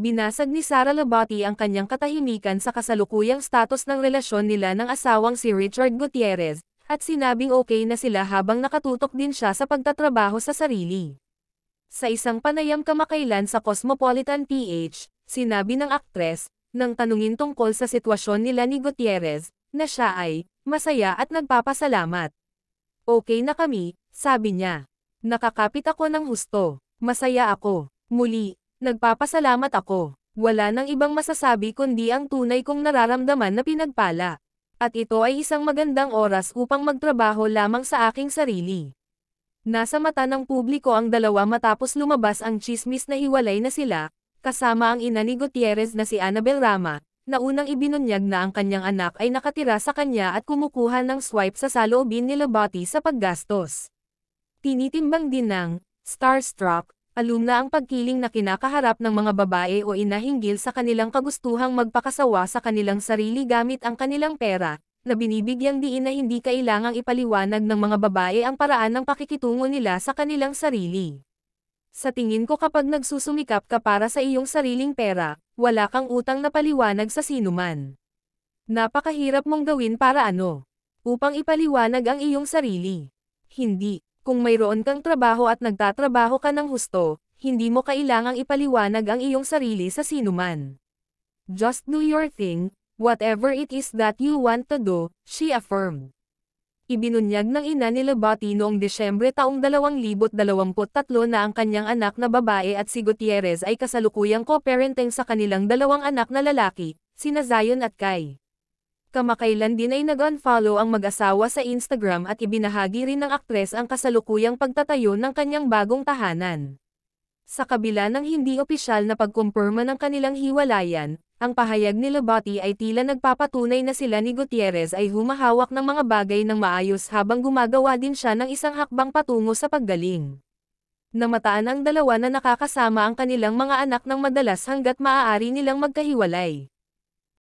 Binasag ni Sara Labati ang kanyang katahimikan sa kasalukuyang status ng relasyon nila ng asawang si Richard Gutierrez, at sinabing okay na sila habang nakatutok din siya sa pagtatrabaho sa sarili. Sa isang panayam kamakailan sa Cosmopolitan PH, sinabi ng aktres, nang tanungin tungkol sa sitwasyon nila ni Gutierrez, na siya ay masaya at nagpapasalamat. Okay na kami, sabi niya. Nakakapit ako ng husto. Masaya ako. Muli, nagpapasalamat ako. Wala nang ibang masasabi kundi ang tunay kong nararamdaman na pinagpala. At ito ay isang magandang oras upang magtrabaho lamang sa aking sarili. Nasa mata ng publiko ang dalawa matapos lumabas ang tsismis na hiwalay na sila, kasama ang ina ni Gutierrez na si Annabel Rama, na unang ibinunyag na ang kanyang anak ay nakatira sa kanya at kumukuha ng swipe sa saloobin ni Labati sa paggastos. Tinitimbang din ng starstruck alumna ang pagkiling na kinakaharap ng mga babae o ina hinggil sa kanilang kagustuhang magpakasawa sa kanilang sarili gamit ang kanilang pera, na binibigyang diin na hindi kailangang ipaliwanag ng mga babae ang paraan ng pakikitungo nila sa kanilang sarili. Sa tingin ko kapag nagsusumikap ka para sa iyong sariling pera, wala kang utang na paliwanag sa sinuman. Napakahirap mong gawin para ano? Upang ipaliwanag ang iyong sarili. Hindi, kung mayroon kang trabaho at nagtatrabaho ka ng husto, hindi mo kailangang ipaliwanag ang iyong sarili sa sinuman. Just do your thing. Whatever it is that you want to do, she affirmed. Ibinunyag ng ina ni Labati noong Desyembre taong 2023 na ang kanyang anak na babae at si Gutierrez ay kasalukuyang co-parenting sa kanilang dalawang anak na lalaki, sina Zion at Kai. Kamakailan din ay nag-unfollow ang mag-asawa sa Instagram at ibinahagi rin ng aktres ang kasalukuyang pagtatayo ng kanyang bagong tahanan. Sa kabila ng hindi opisyal na pagkumpirma ng kanilang hiwalayan, ang pahayag ni Labati ay tila nagpapatunay na sila ni Gutierrez ay humahawak ng mga bagay ng maayos habang gumagawa din siya ng isang hakbang patungo sa paggaling. Namataan ang dalawa na nakakasama ang kanilang mga anak ng madalas hanggat maaari nilang magkahiwalay.